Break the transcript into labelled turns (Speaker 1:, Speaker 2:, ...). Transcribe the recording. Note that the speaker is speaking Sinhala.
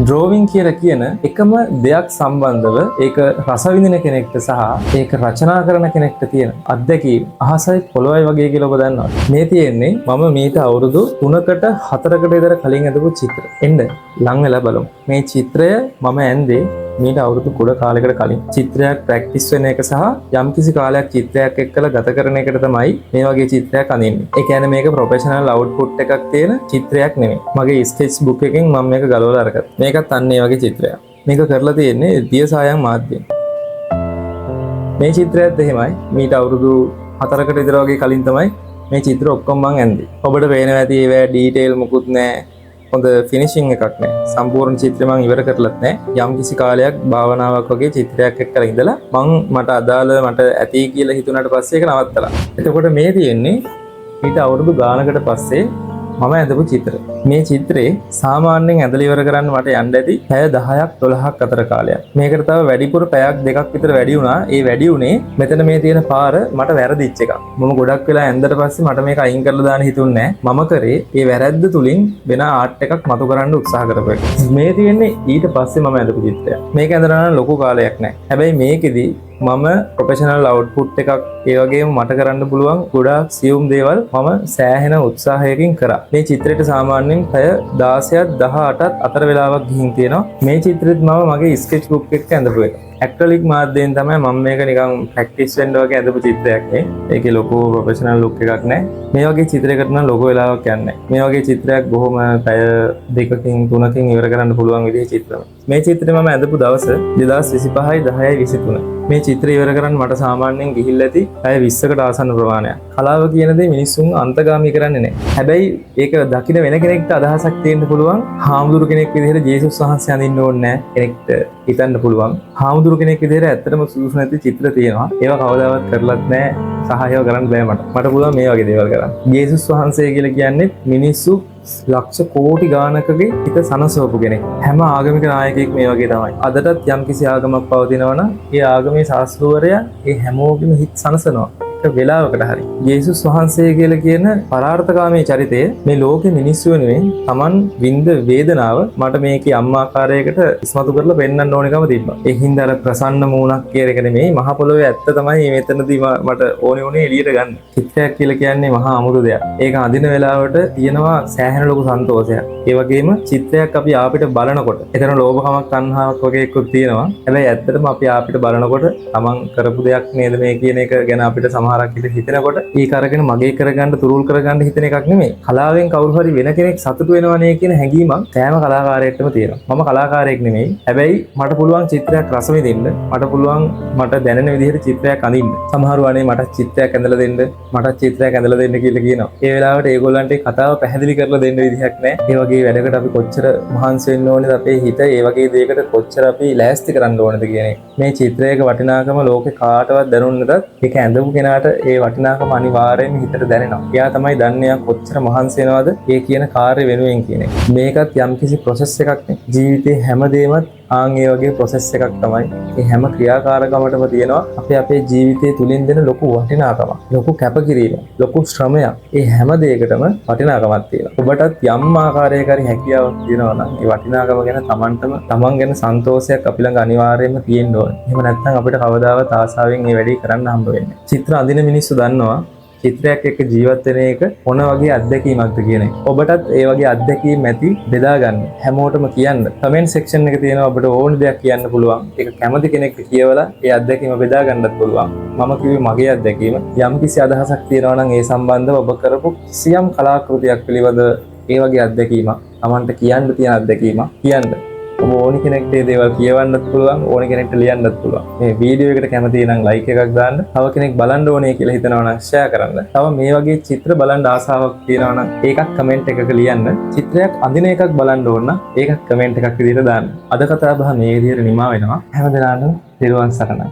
Speaker 1: ඩ්‍රෝවිං කියලා කියන එකම දෙයක් සම්බන්ධව ඒක රස විඳින කෙනෙක්ට සහ ඒක රචනා කරන කෙනෙක්ට තියෙන අත්දැකීම් අහසයි පොළොවයි වගේ කියලා ඔබ දන්නවා. මේ තියෙන්නේ මම මීට අවුරුදු 3කට 4කට විතර කලින් ඇඳපු චිත්‍ර. එන්න ලං වෙලා බලමු. මේ චිත්‍රය මම ඇඳේ මීට අවුරුදු ගොඩ කාලයකට කලින්. චිත්‍රයක් ප්‍රැක්ටිස් වෙන එක සහ යම්කිසි කාලයක් චිත්‍රයක් එක්කලා ගත කරන එකට තමයි මේ වගේ චිත්‍රයක් අඳින්නේ. ඒ කියන්නේ මේක ප්‍රොෆෙෂනල් අවුට්පුට් එකක් තියෙන චිත්‍රයක් නෙමෙයි. මගේ ස්කෙච් බුක් එකෙන් මම මේක ගලවලා අරගත්තා. මේකත් අන්න ඒ වගේ චිත්‍රයක්. මේක කරලා තියෙන්නේ දියසායම් මාධ්‍යයෙන්. මේ චිත්‍රයත් එහෙමයි. මීට අවුරුදු 4කට විතර වගේ කලින් තමයි මේ චිත්‍ර ඔක්කොම මං ඇඳේ. ඔබට පේනවා ඇති ඒවා ඩීටේල් මුකුත් නැහැ. හොඳ ෆිනිෂිං එකක් නැහැ. සම්පූර්ණ චිත්‍රය මං ඉවර කරලත් නැහැ. යම් කිසි කාලයක් භාවනාවක් වගේ චිත්‍රයක් එක්කලා ඉඳලා මට අදාළ මට ඇති කියලා හිතුණාට පස්සේ ඒක නවත්තලා. එතකොට මේ තියෙන්නේ ඊට අවුරුදු ගානකට පස්සේ මම ඇඳපු චිත්‍ර. මේ චිත්‍රේ සාමාන්‍යයෙන් ඇඳලා ඉවර කරන්න මට යන්න ඇති පැය 10ක් 12ක් අතර කාලයක්. මේකට තව වැඩිපුර පැයක් දෙකක් විතර වැඩි වුණා. ඒ වැඩි උනේ මෙතන මේ තියෙන පාර මට වැරදිච්ච එකක්. මම ගොඩක් වෙලා ඇඳලා පස්සේ මට මේක අයින් කරලා දාන්න හිතුන්නේ නැහැ. මම කරේ ඒ වැරද්ද තුලින් වෙන ආර්ට් එකක් මතු කරන්න උත්සාහ කරපු එක. මේ තියෙන්නේ ඊට පස්සේ මම ඇඳපු චිත්‍රයක්. මේක ඇඳලා නම් ලොකු කාලයක් නැහැ. හැබැයි මේකෙදි මම ප්‍රොෆෙෂනල් අවුට්පුට් එකක් ඒ වගේම මට කරන්න පුළුවන් ගොඩාක් සියුම් දේවල් මම සෑහෙන උත්සාහයකින් කරා. මේ චිත්‍රයට සාමාන්‍යයෙන් පැය 16ත් 18ත් අතර වෙලාවක් ගිහින් තියෙනවා. මේ චිත්‍රෙත් මම මගේ ස්කෙච් බුක් එකක ඇඳපු එක. ඇක්‍රලික් මාධ්‍යයෙන් තමයි මම මේක නිකන් ප්‍රැක්ටිස් වෙන්න වගේ ඇඳපු චිත්‍රයක් නේ. ඒකේ ලොකු ප්‍රොෆෙෂනල් ලුක් එකක් නැහැ. මේ වගේ චිත්‍රයකට නම් ලොකු වෙලාවක් යන්නේ නැහැ. මේ වගේ චිත්‍රයක් බොහොම පැය 2කින් 3කින් ඉවර කරන්න පුළුවන් විදිහේ චිත්‍රයක්. මේ චිත්‍රය මම ඇඳපු දවස 2025යි 10යි 23. මේ චිත්‍රය ඉවර කරන්න මට සාමාන්‍යයෙන් ගිහිල්ලා ඇති පැය 20කට ආසන්න ප්‍රමාණයක්. කලාව කියන දේ මිනිස්සුන් අන්තගාමී කරන්නේ නැහැ. හැබැයි ඒක දකින්න වෙන කෙනෙක්ට අදහසක් තියෙන්න පුළුවන්. හාමුදුරු කෙනෙක් විදිහට ජේසුස් වහන්සේ අඳින්න ඕනේ නැහැ කෙනෙක්ට හිතන්න පුළුවන්. හාමුදුරු කෙනෙක් විදිහට ඇත්තටම සුදුසු නැති චිත්‍ර තියෙනවා. ඒවා කවදාවත් කරලත් නැහැ. සහායව කරන්න බෑ මට. මට පුළුවන් මේ වගේ දේවල් කරන්න. ජේසුස් වහන්සේ කියලා කියන්නේ මිනිස්සු ලක්ෂ කෝටි ගානකගේ හිත සනසවපු කෙනෙක්. හැම ආගමික නායකයෙක් මේ වගේ තමයි. අදටත් යම්කිසි ආගමක් පවතිනවා නම් ඒ ආගමේ ශාස්ත්‍රවරයා ඒ හැමෝගෙම හිත සනසනවා. වෙලාවකට හරි ජේසුස් වහන්සේ කියලා කියන පරාර්ථකාමී චරිතය මේ ලෝකෙ මිනිස්සු වෙනුවෙන් Taman විඳ වේදනාව මට මේකේ අම්මාකාරයකට ඉස්මතු කරලා පෙන්වන්න ඕනකම තිබ්බා. ඒ හින්දා අර ප්‍රසන්න මූණක් කියන එක නෙමෙයි මහ පොළොවේ ඇත්ත තමයි මෙතනදී මට ඕනේ උනේ එළියට ගන්න. චිත්‍රයක් කියලා කියන්නේ මහා අමුතු දෙයක්. ඒක අඳින වෙලාවට තියෙනවා සෑහෙන ලොකු සන්තෝෂයක්. ඒ වගේම චිත්‍රයක් අපි ආපිට බලනකොට එතන ලෝභකමක් තණ්හාවක් වගේ එකක් තියෙනවා. හැබැයි ඇත්තටම අපි ආපිට බලනකොට Taman කරපු දෙයක් නේද මේ කියන එක ගැන අපිට සමහරක් හිතනකොට ඒක අරගෙන මගේ කරගන්න තුරුල් කරගන්න හිතන එකක් නෙමෙයි. කලාවෙන් කවුරු හරි වෙන කෙනෙක් සතුටු වෙනවනේ කියන හැඟීමක් සෑම කලාකාරයෙක්ටම තියෙනවා. මම කලාකාරයෙක් නෙමෙයි. හැබැයි මට පුළුවන් චිත්‍රයක් රස විඳින්න. මට පුළුවන් මට දැනෙන විදිහට චිත්‍රයක් අඳින්න. සමහරව අනේ මට චිත්‍රයක් ඇඳලා දෙන්න, මට චිත්‍රයක් ඇඳලා දෙන්න කියලා කියනවා. ඒ වෙලාවට ඒගොල්ලන්ට කතාව පැහැදිලි කරලා දෙන්න විදිහක් නැහැ. ඒ වගේ වැඩකට අපි කොච්චර මහන්සි වෙන්න ඕනේද අපේ හිත ඒ වගේ දෙයකට කොච්චර අපි ලෑස්ති කරන්න ඕනේද කියන එක. මේ චිත්‍රයක වටිනාකම ලෝකේ කාටවත් දැනුන්නේ නැතත් ඒක ඇඳපු කෙනාට ඒ වටිනාකම අනිවාර්යයෙන්ම හිතට දැනෙනවා. එයා තමයි දන්නේ කොච්චර මහන්සි වෙනවද ඒ කියන කාර්ය වෙනුවෙන් කියන එක. මේකත් යම්කිසි ප්‍රොසෙස් එකක් නේ. ජීවිතේ හැමදේමත් ඒ වගේ ප්‍රොසෙස් එකක් තමයි. ඒ හැම ක්‍රියාකාරකමකටම තියෙනවා අපේ ජීවිතයේ තුලින් දෙන ලොකු වටිනාකමක්, ලොකු කැපකිරීමක්, ලොකු ශ්‍රමයක්. ඒ හැම දෙයකටම වටිනාකමක් තියෙනවා. ඔබටත් යම් ආකාරයක හරි හැකියාවක් තියෙනවා නම් ඒ වටිනාකම ගැන තමන් ගැන සන්තෝෂයක් අපි ළඟ අනිවාර්යයෙන්ම තියෙන්න ඕනේ. එහෙම නැත්නම් අපිට කවදාවත් ආසාවෙන් මේ වැඩේ කරන්න හම්බ වෙන්නේ නැහැ. චිත්‍ර අඳින මිනිස්සු දන්නවා චිත්‍රයක් එක්ක ජීවත් වෙන එක මොන වගේ අත්දැකීමක්ද කියන එක. ඔබටත් ඒ වගේ අත්දැකීම් ඇති බෙදා ගන්න. හැමෝටම කියන්න. කමෙන්ට් සෙක්ෂන් එකේ තියෙනවා ඔබට ඕන දෙයක් කියන්න පුළුවන්. ඒක කැමති කෙනෙක්ට කියවලා ඒ අත්දැකීම බෙදා ගන්නත් පුළුවන්. මම කිව්වේ මගේ අත්දැකීම. යම්කිසි අදහසක් තියෙනවා නම් ඒ සම්බන්ධව ඔබ කරපු සියම් කලාකෘතියක් පිළිබඳ ඒ වගේ අත්දැකීමක් Tamanට කියන්න තියෙන අත්දැකීමක් කියන්න. ඔබ ඕනි කෙනෙක්ට මේ දේවල් කියවන්නත් පුළුවන්, ඕනි කෙනෙක්ට ලියන්නත් පුළුවන්. මේ වීඩියෝ එකට කැමති නම් ලයික් එකක් දාන්න. තව කෙනෙක් බලන්න ඕනේ කියලා හිතනවා නම් ෂෙයා කරන්න. තව මේ වගේ චිත්‍ර බලන්න ආසාවක් තියෙනවා නම් ඒකක් කමෙන්ට් එකක ලියන්න. චිත්‍රයක් අඳින එකක් බලන්න ඕන නම් ඒකක් කමෙන්ට් එකක් විදිහට දාන්න. අද කතා බහ මේ විදිහට නිමා වෙනවා. හැමදෙනාටම තෙරුවන් සරණයි.